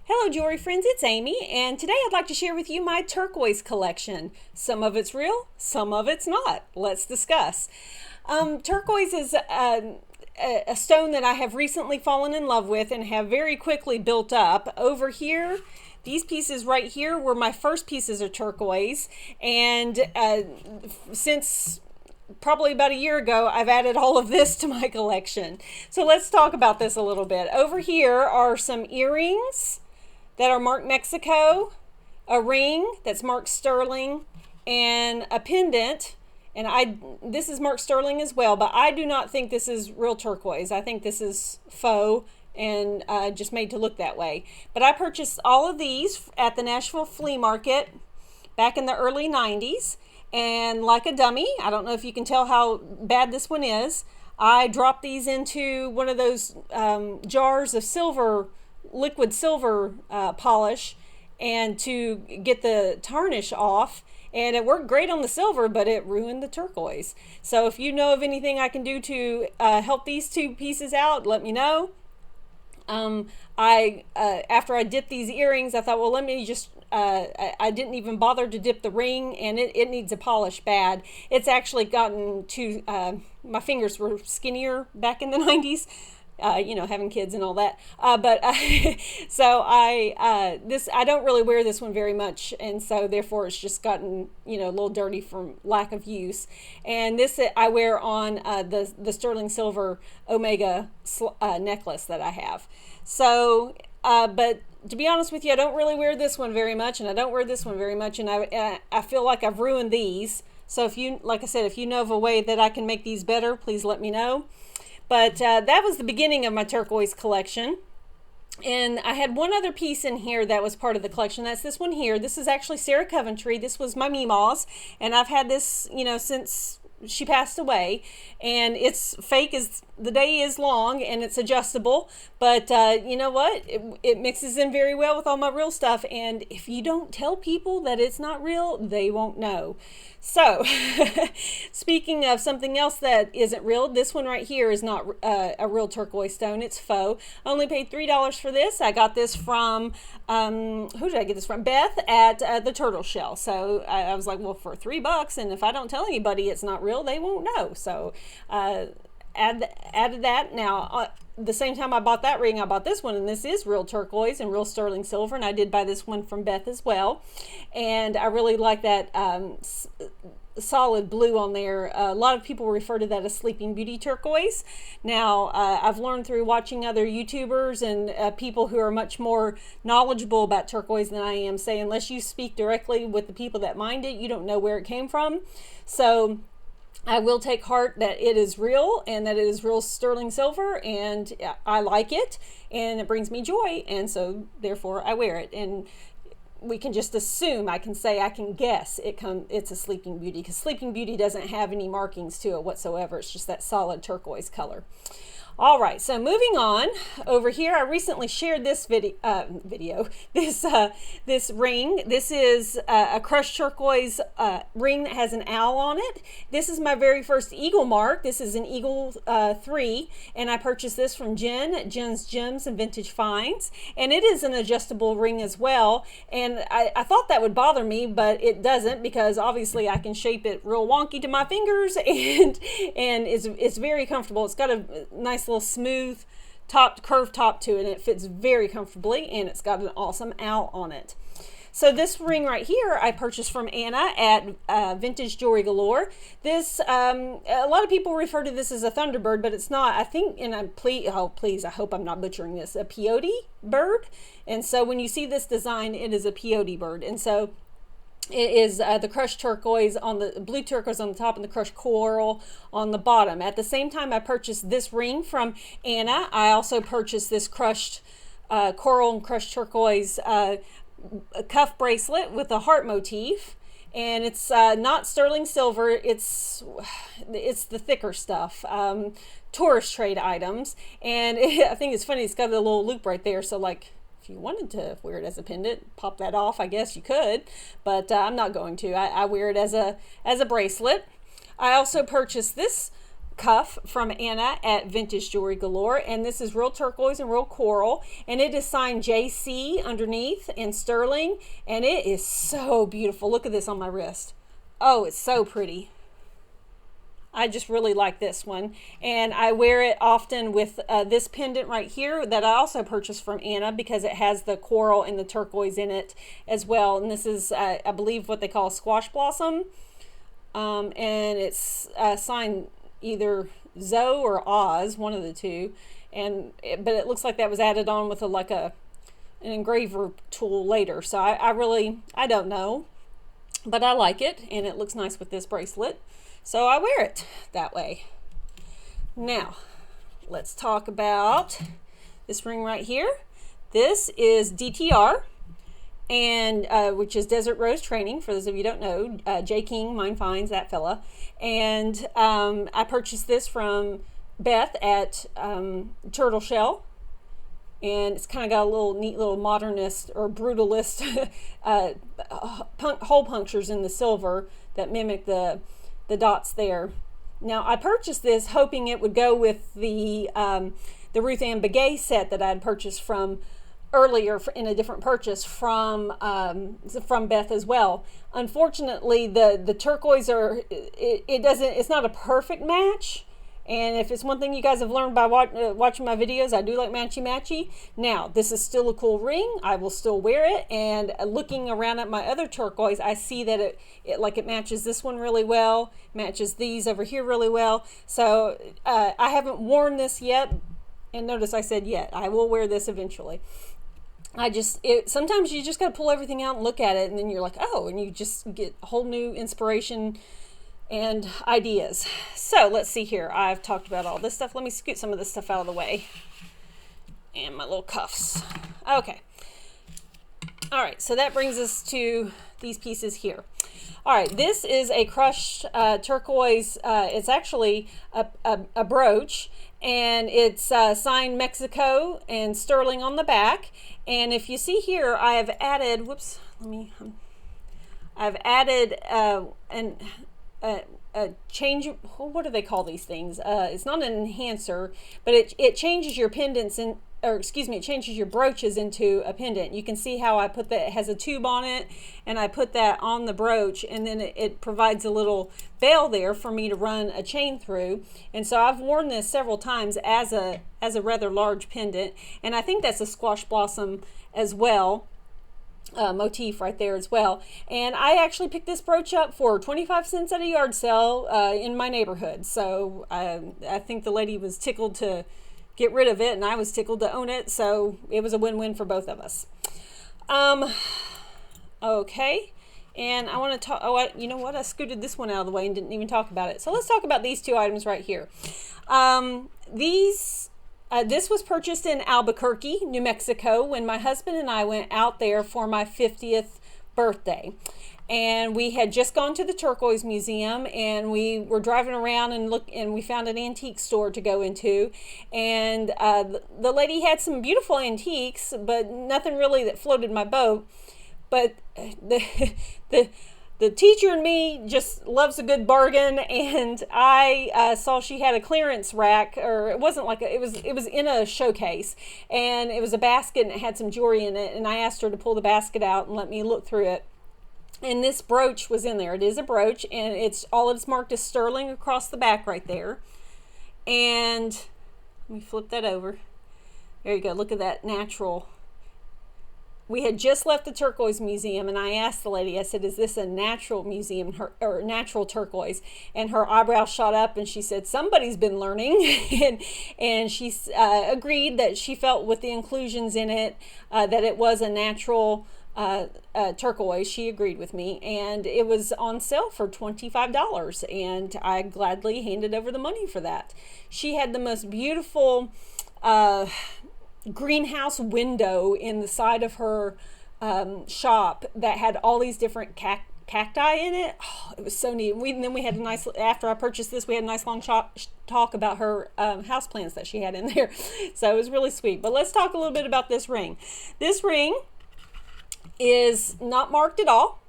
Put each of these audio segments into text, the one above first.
Hello jewelry friends, it's Amy, and today I'd like to share with you my turquoise collection. Some of it's real, some of it's not. Let's discuss. Turquoise is a stone that I have recently fallen in love with and have very quickly built up. Over here, these pieces right here were my first pieces of turquoise, and since probably about a year ago, I've added all of this to my collection. So let's talk about this a little bit. Over here are some earrings that are marked Mexico, a ring that's marked sterling, and a pendant. And this is marked sterling as well, but I do not think this is real turquoise. I think this is faux and just made to look that way. But I purchased all of these at the Nashville flea market back in the early 90s. And like a dummy, I don't know if you can tell how bad this one is, I dropped these into one of those jars of silver, liquid silver polish, and to get the tarnish off. And it worked great on the silver, but it ruined the turquoise. So if you know of anything I can do to help these two pieces out, let me know. After I dipped these earrings, I thought, well, let me just, I didn't even bother to dip the ring, and it needs a polish bad. It's actually gotten to, my fingers were skinnier back in the 90s. Having kids and all that. So I don't really wear this one very much, and so therefore it's just gotten, a little dirty from lack of use. And this I wear on the sterling silver Omega necklace that I have. So, but to be honest with you, I don't really wear this one very much, and I don't wear this one very much, and I feel like I've ruined these. So if you, like I said, if you know of a way that I can make these better, please let me know. But that was the beginning of my turquoise collection. And I had one other piece in here that was part of the collection. That's this one here. This is actually Sarah Coventry. This was my Meemaw's. And I've had this, since she passed away. And it's fake as the day is long, and it's adjustable. But you know what? It mixes in very well with all my real stuff. And if you don't tell people that it's not real, they won't know. So, speaking of something else that isn't real, this one right here is not a real turquoise stone. It's faux. I only paid $3 for this. I got this from, who did I get this from? Beth at the Turtle Shell. So, I was like, well, for $3, and if I don't tell anybody it's not real, they won't know. So, added that. Now, the same time I bought that ring, I bought this one, and this is real turquoise and real sterling silver, and I did buy this one from Beth as well. And I really like that solid blue on there. A lot of people refer to that as Sleeping Beauty turquoise. Now, I've learned through watching other YouTubers and people who are much more knowledgeable about turquoise than I am, say unless you speak directly with the people that mined it, you don't know where it came from. So I will take heart that it is real and that it is real sterling silver, and I like it and it brings me joy, and so therefore I wear it. And we can just assume, I can guess it's a Sleeping Beauty, because Sleeping Beauty doesn't have any markings to it whatsoever. It's just that solid turquoise color. All right, so moving on over here, I recently shared this this ring. This is a crushed turquoise ring that has an owl on it. This is my very first eagle mark. This is an Eagle 3, and I purchased this from Jen at Jen's Gems and Vintage Finds, and it is an adjustable ring as well. And I thought that would bother me, but it doesn't, because obviously I can shape it real wonky to my fingers, and it's very comfortable. It's got a nice little smooth curved top to it, and it fits very comfortably, and it's got an awesome owl on it. So this ring right here I purchased from Anna at Vintage Jewelry Galore. This a lot of people refer to this as a Thunderbird, but it's not. I think, and please, I hope I'm not butchering this, a peyote bird. And so when you see this design, it is a peyote bird. And so it is the crushed turquoise on the blue turquoise on the top and the crushed coral on the bottom. At the same time I purchased this ring from Anna, I also purchased this crushed coral and crushed turquoise cuff bracelet with a heart motif. And it's not sterling silver, it's the thicker stuff, tourist trade items. And I think it's funny, it's got a little loop right there, so like, if you wanted to wear it as a pendant, pop that off, I guess you could, but I'm not going to. I wear it as a bracelet. I also purchased this cuff from Anna at Vintage Jewelry Galore, and this is real turquoise and real coral, and it is signed JC underneath in sterling, and it is so beautiful. Look at this on my wrist. Oh, it's so pretty. I just really like this one, and I wear it often with this pendant right here that I also purchased from Anna because it has the coral and the turquoise in it as well. And this is I believe what they call a squash blossom, and it's signed either Zoe or Oz, one of the two, but it looks like that was added on with an engraver tool later. So I don't know, but I like it, and it looks nice with this bracelet. So I wear it that way. Now, let's talk about this ring right here. This is DTR, and which is Desert Rose Training, for those of you who don't know. J. King, Mine Finds, that fella. And I purchased this from Beth at Turtle Shell. And it's kind of got a little neat little modernist or brutalist hole punctures in the silver that mimic the dots there. Now, I purchased this hoping it would go with the Ruth Ann Begay set that I had purchased from earlier in a different purchase from Beth as well. Unfortunately, the turquoise it's not a perfect match. And if it's one thing you guys have learned by watching my videos, I do like matchy-matchy. Now, this is still a cool ring. I will still wear it. And looking around at my other turquoise, I see that it matches this one really well, matches these over here really well. So I haven't worn this yet. And notice I said yet. I will wear this eventually. Sometimes you just got to pull everything out and look at it, and then you're like, oh, and you just get a whole new inspiration and ideas. So let's see here. I've talked about all this stuff. Let me scoot some of this stuff out of the way. And my little cuffs. Okay. All right, so that brings us to these pieces here. All right, this is a crushed turquoise. It's actually a brooch, and it's signed Mexico and sterling on the back. And if you see here, I have added, I've added a change, what do they call these things? It's not an enhancer, but it changes your pendants it changes your brooches into a pendant. You can see how I put that. It has a tube on it, and I put that on the brooch, and then it provides a little bail there for me to run a chain through. And so I've worn this several times as a rather large pendant, and I think that's a squash blossom as well. Motif right there as well. And I actually picked this brooch up for 25 cents at a yard sale in my neighborhood. So I think the lady was tickled to get rid of it, and I was tickled to own it. So it was a win-win for both of us. Okay. And I want to talk, you know what? I scooted this one out of the way and didn't even talk about it. So let's talk about these two items right here. This was purchased in Albuquerque, New Mexico, when my husband and I went out there for my 50th birthday. And we had just gone to the Turquoise Museum, and we were driving around and we found an antique store to go into. And the lady had some beautiful antiques, but nothing really that floated my boat. But the teacher in me just loves a good bargain, and I saw she had a clearance rack, or it wasn't like it was in a showcase, and it was a basket and it had some jewelry in it, and I asked her to pull the basket out and let me look through it. And this brooch was in there. It is a brooch, and it's marked as sterling across the back right there. And let me flip that over. There you go. Look at that natural. We had just left the Turquoise Museum, and I asked the lady, I said, is this a natural museum or natural turquoise? And her eyebrows shot up, and she said, somebody's been learning. and she agreed that she felt with the inclusions in it that it was a natural turquoise. She agreed with me, and it was on sale for $25, and I gladly handed over the money for that. She had the most beautiful greenhouse window in the side of her shop that had all these different cacti in it. Oh, it was so neat. Then we had a nice, after I purchased this, we had a nice long talk about her house plants that she had in there. So it was really sweet. But let's talk a little bit about this ring. This ring is not marked at all,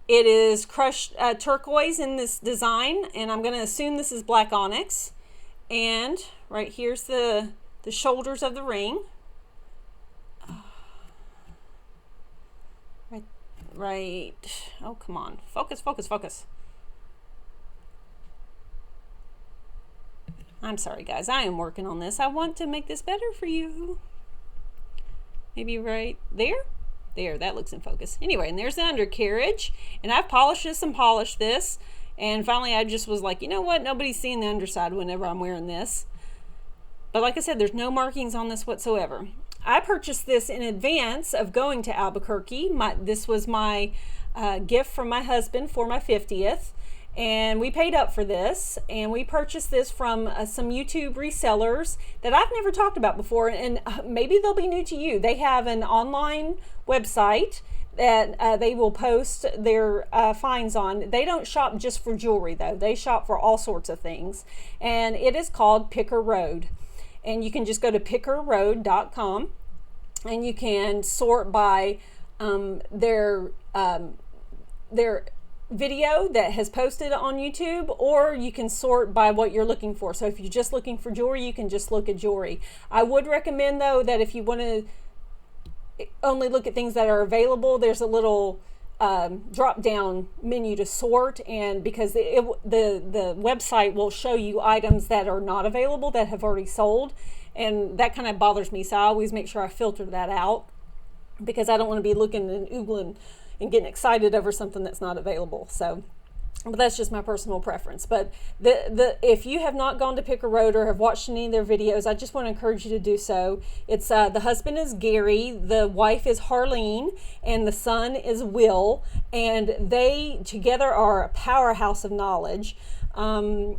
It is crushed turquoise in this design, and I'm going to assume this is black onyx. And right here's the shoulders of the ring. Right. Oh, come on. Focus, focus, focus. I'm sorry, guys. I am working on this. I want to make this better for you. Maybe right there. There, that looks in focus. Anyway, and there's the undercarriage. And I've polished this and polished this. And finally, I just was like, you know what? Nobody's seeing the underside whenever I'm wearing this. But like I said, there's no markings on this whatsoever. I purchased this in advance of going to Albuquerque. This was my gift from my husband for my 50th. And we paid up for this, and we purchased this from some YouTube resellers that I've never talked about before, and maybe they'll be new to you. They have an online website that they will post their finds on. They don't shop just for jewelry, though. They shop for all sorts of things, and it is called Picker Road. And you can just go to pickerroad.com, and you can sort by their video that has posted on YouTube, or you can sort by what you're looking for. So if you're just looking for jewelry, you can just look at jewelry. I would recommend, though, that if you want to only look at things that are available, there's a little drop down menu to sort, and because the website will show you items that are not available that have already sold, and that kind of bothers me. So I always make sure I filter that out, because I don't want to be looking and oogling and getting excited over something that's not available. So, but that's just my personal preference. But if you have not gone to Picker Road or have watched any of their videos, I just want to encourage you to do so. It's the husband is Gary, the wife is Harleen, and the son is Will, and they together are a powerhouse of knowledge. And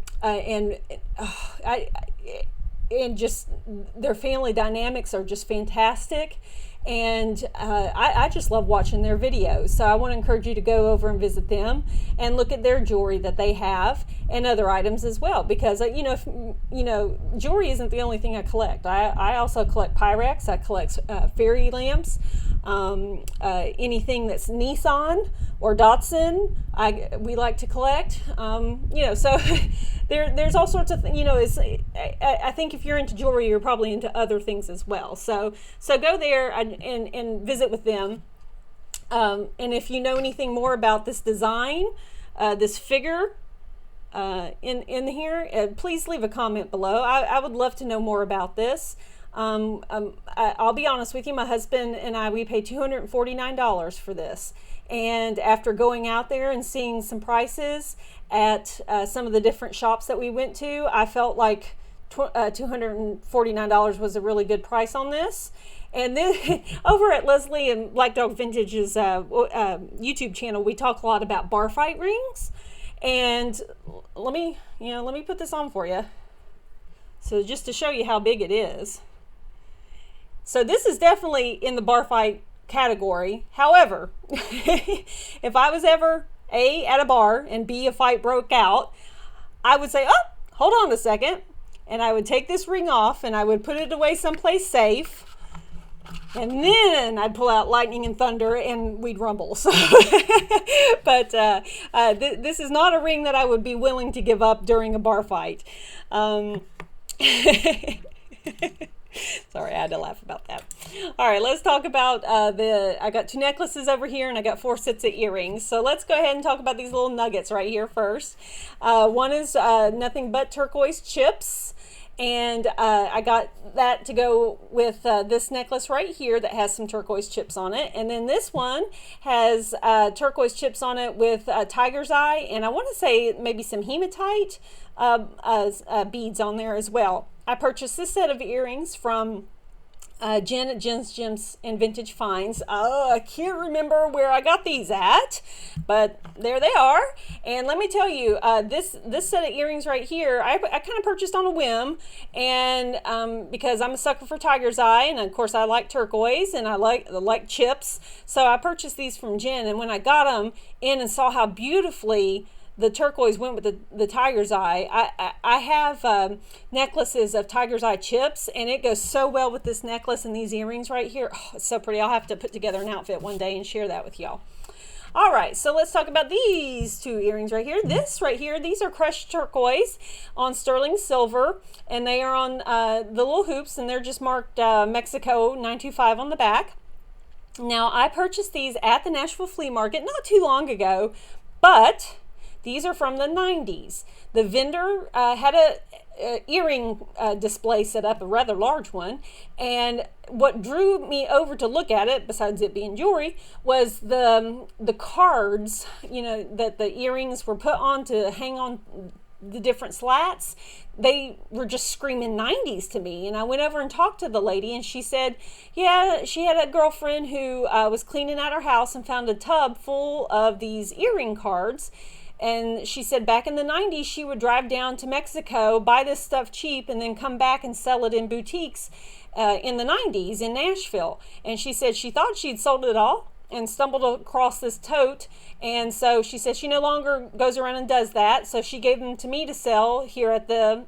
just their family dynamics are just fantastic. And I just love watching their videos. So I want to encourage you to go over and visit them and look at their jewelry that they have and other items as well. Because, jewelry isn't the only thing I collect. I also collect Pyrex. I collect fairy lamps. Anything that's Nissan or Datsun, we like to collect. So there's all sorts of things. I think if you're into jewelry, you're probably into other things as well. So go there and visit with them. And if you know anything more about this design, this figure in here, please leave a comment below. I would love to know more about this. I'll be honest with you, my husband and we paid $249 for this. And after going out there and seeing some prices at some of the different shops that we went to, I felt like $249 was a really good price on this. And then over at Leslie and Black Dog Vintage's YouTube channel, we talk a lot about bar fight rings. And let me put this on for you. So just to show you how big it is. So this is definitely in the bar fight category. However, if I was ever A, at a bar, and B, a fight broke out, I would say, oh, hold on a second. And I would take this ring off and I would put it away someplace safe. And then I'd pull out lightning and thunder and we'd rumble. So, but this is not a ring that I would be willing to give up during a bar fight. Sorry, I had to laugh about that. All right, let's talk about I got 2 necklaces over here and I got 4 sets of earrings. So let's go ahead and talk about these little nuggets right here first. One is nothing but turquoise chips. And I got that to go with this necklace right here that has some turquoise chips on it. And then this one has turquoise chips on it with tiger's eye. And I want to say maybe some hematite beads on there as well. I purchased this set of earrings from Jen at Jen's Gems and Vintage Finds. I can't remember where I got these at, but there they are. And let me tell you, this set of earrings right here, I kind of purchased on a whim, and because I'm a sucker for tiger's eye, and of course I like turquoise, and I like chips, so I purchased these from Jen. And when I got them in and saw how beautifully the turquoise went with the tiger's eye, I have necklaces of tiger's eye chips, and it goes so well with this necklace and these earrings right here. Oh, it's so pretty. I'll have to put together an outfit one day and share that with y'all. All right, so let's talk about these two earrings right here. This right here, these are crushed turquoise on sterling silver, and they are on the little hoops, and they're just marked Mexico 925 on the back. Now, I purchased these at the Nashville Flea Market not too long ago, but these are from the 90s. The vendor had a earring display set up, a rather large one, and what drew me over to look at it, besides it being jewelry, was the cards, you know, that the earrings were put on to hang on the different slats. They were just screaming 90s to me, and I went over and talked to the lady, and she said, yeah, she had a girlfriend who was cleaning out her house and found a tub full of these earring cards. And she said back in the 90s, she would drive down to Mexico, buy this stuff cheap, and then come back and sell it in boutiques in the 90s in Nashville. And she said she thought she'd sold it all and stumbled across this tote. And so she said she no longer goes around and does that. So she gave them to me to sell here at the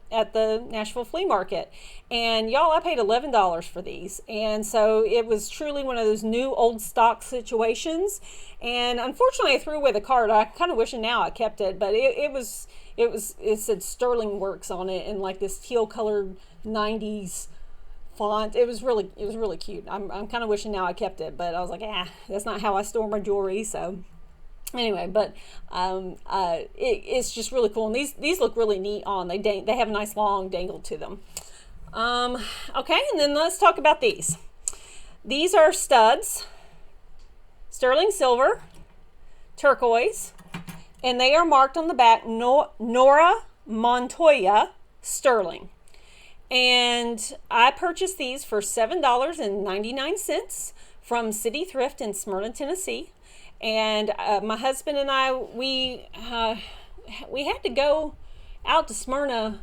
Nashville Flea Market. And y'all, I paid $11 for these. And so it was truly one of those new old stock situations. And unfortunately, I threw away the card. I kind of wish now I kept it, but it said Sterling Works on it in like this teal colored 90s font. It was really cute. I'm kind of wishing now I kept it, but I was like, that's not how I store my jewelry. So anyway, but it's just really cool. And these look really neat on. They have a nice long dangle to them. Okay, and then let's talk about these. These are studs, sterling silver, turquoise, and they are marked on the back Nora Montoya sterling. And I purchased these for $7.99 from City Thrift in Smyrna, Tennessee. And my husband and I, we had to go out to Smyrna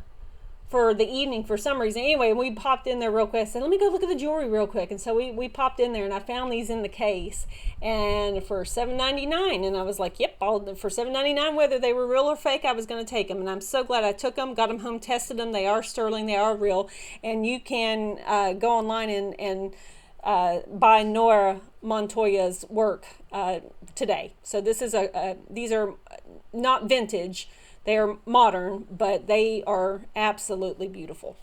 for the evening for some reason. Anyway, we popped in there real quick. I said, let me go look at the jewelry real quick. And so we popped in there, and I found these in the case, and for $7.99. And I was like, yep, for $7.99, whether they were real or fake, I was going to take them. And I'm so glad I took them, got them home, tested them. They are sterling, they are real. And you can go online and buy Nora Montoya's work today. So this is these are not vintage. They are modern, but they are absolutely beautiful.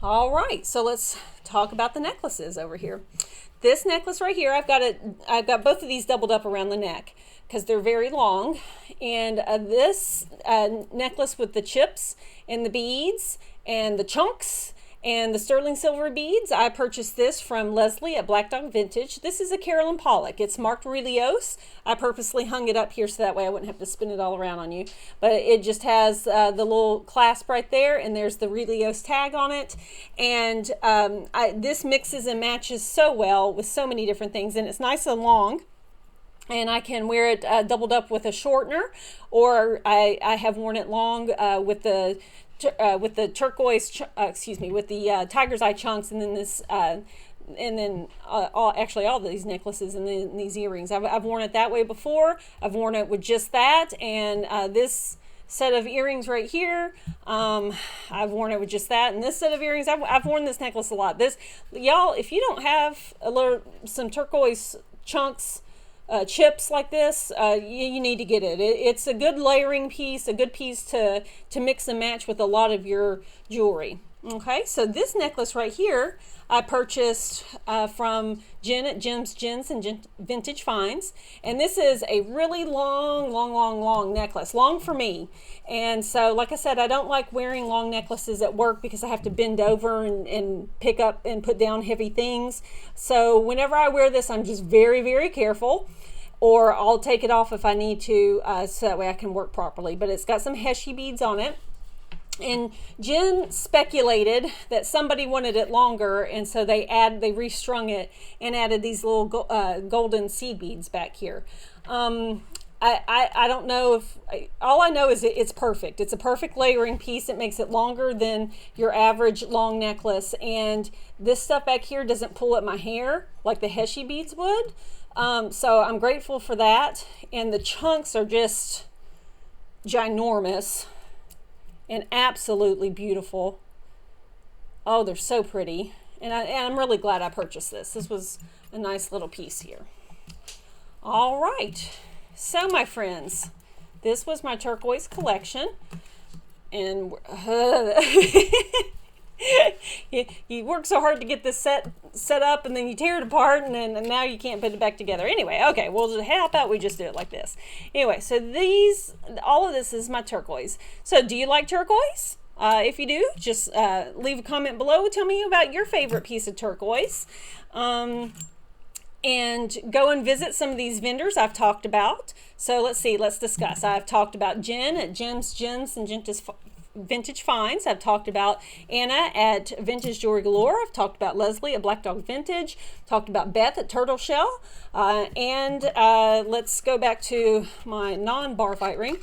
All right, so let's talk about the necklaces over here. This necklace right here, I've got both of these doubled up around the neck because they're very long. And this necklace with the chips and the beads and the chunks and the sterling silver beads, I purchased this from Leslie at Black Dog Vintage. This is a Carolyn Pollock. It's marked Relios. I purposely hung it up here so that way I wouldn't have to spin it all around on you. But it just has the little clasp right there, and there's the Relios tag on it. And this mixes and matches so well with so many different things, and it's nice and long. And I can wear it doubled up with a shortener, or I have worn it long with the turquoise, with the tiger's eye chunks, and then this, and then all these necklaces and then these earrings. I've worn it that way before. I've worn it with just that, and this set of earrings right here, I've worn it with just that, and this set of earrings, I've worn this necklace a lot. This, y'all, if you don't have some turquoise chunks, chips like this, you need to get it. It's a good layering piece, a good piece to mix and match with a lot of your jewelry. Okay, so this necklace right here, I purchased from Jen at Jim's Gens and Vintage Finds. And this is a really long necklace. Long for me. And so, like I said, I don't like wearing long necklaces at work because I have to bend over and pick up and put down heavy things. So whenever I wear this, I'm just very, very careful. Or I'll take it off if I need to, so that way I can work properly. But it's got some Heshy beads on it. And Jen speculated that somebody wanted it longer, and so they restrung it and added these little golden seed beads back here. I don't know if, all I know is it's perfect. It's a perfect layering piece. It makes it longer than your average long necklace, and this stuff back here doesn't pull at my hair like the Heshy beads would. So I'm grateful for that. And the chunks are just ginormous and absolutely beautiful. Oh, they're so pretty. And I'm really glad I purchased this. This was a nice little piece here. All right. So, my friends, this was my turquoise collection. And you work so hard to get this set up, and then you tear it apart, and now you can't put it back together. Anyway, okay, well, how about we just do it like this? Anyway, so all of this is my turquoise. So, do you like turquoise? If you do, just leave a comment below. Tell me about your favorite piece of turquoise. And go and visit some of these vendors I've talked about. So let's discuss. I've talked about Jen at Jim's and Vintage Finds. I've talked about Anna at Vintage Jewelry Galore. I've talked about Leslie at Black Dog Vintage. Talked about Beth at Turtle Shell. And let's go back to my non-bar fight ring.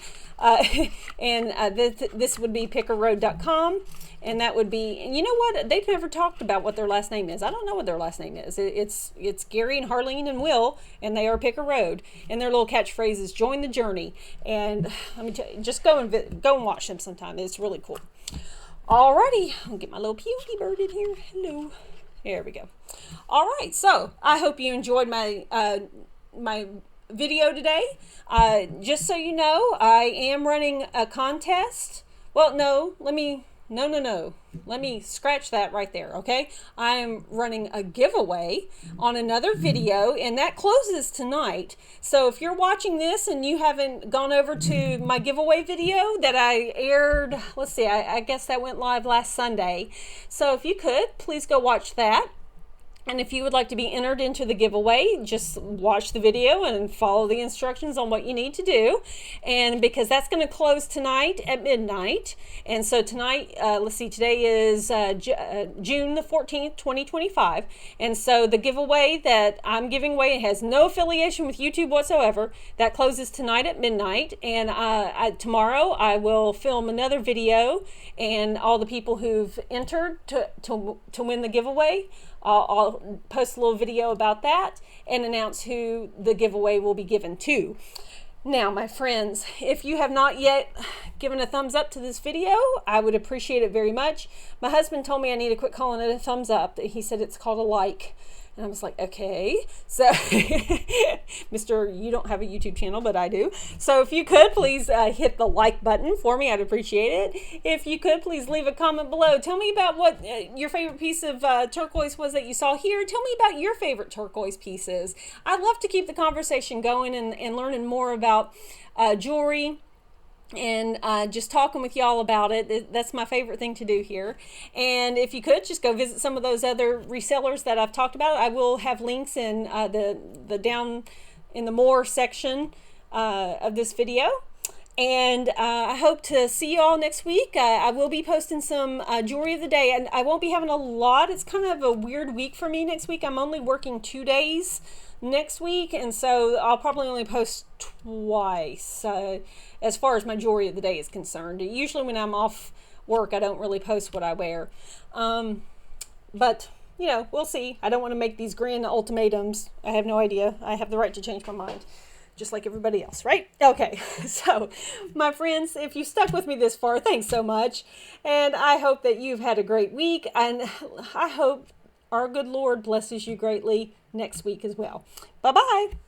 This would be pickerroad.com. And that would be, and you know what? They've never talked about what their last name is. I don't know what their last name is. It's Gary and Harleen and Will, and they are Picker Road. And their little catchphrase is "Join the journey." And let me tell you, just go and watch them sometime. It's really cool. Alrighty, I'll get my little Pewty bird in here. Hello. There we go. All right, so I hope you enjoyed my my video today. Just so you know, I am running a contest. Well, no. Let me scratch that right there, okay? I am running a giveaway on another video, and that closes tonight. So if you're watching this and you haven't gone over to my giveaway video that I aired, let's see, I guess that went live last Sunday. So if you could, please go watch that. And if you would like to be entered into the giveaway, just watch the video and follow the instructions on what you need to do. And because that's going to close tonight at midnight. And so tonight, let's see, today is June the 14th, 2025. And so the giveaway that I'm giving away has no affiliation with YouTube whatsoever. That closes tonight at midnight. And tomorrow I will film another video, and all the people who've entered to win the giveaway, I'll post a little video about that and announce who the giveaway will be given to. Now, my friends, if you have not yet given a thumbs up to this video, I would appreciate it very much. My husband told me I need to quit calling it a thumbs up. He said it's called a like. And I was like, okay. So, Mr. You don't have a YouTube channel, but I do. So if you could, please hit the like button for me. I'd appreciate it. If you could, please leave a comment below. Tell me about what your favorite piece of turquoise was that you saw here. Tell me about your favorite turquoise pieces. I'd love to keep the conversation going and learning more about jewelry. And just talking with y'all about it. That's my favorite thing to do here. And if you could, just go visit some of those other resellers that I've talked about. I will have links in the down in the more section of this video. And I hope to see you all next week. I will be posting some jewelry of the day, and I won't be having a lot. It's kind of a weird week for me next week. I'm only working 2 days next week, and so I'll probably only post twice as far as my jewelry of the day is concerned. Usually when I'm off work, I don't really post what I wear. But, you know, we'll see. I don't want to make these grand ultimatums. I have no idea. I have the right to change my mind, just like everybody else, right? Okay, so my friends, if you stuck with me this far, thanks so much. And I hope that you've had a great week, and I hope our good Lord blesses you greatly next week as well. Bye-bye.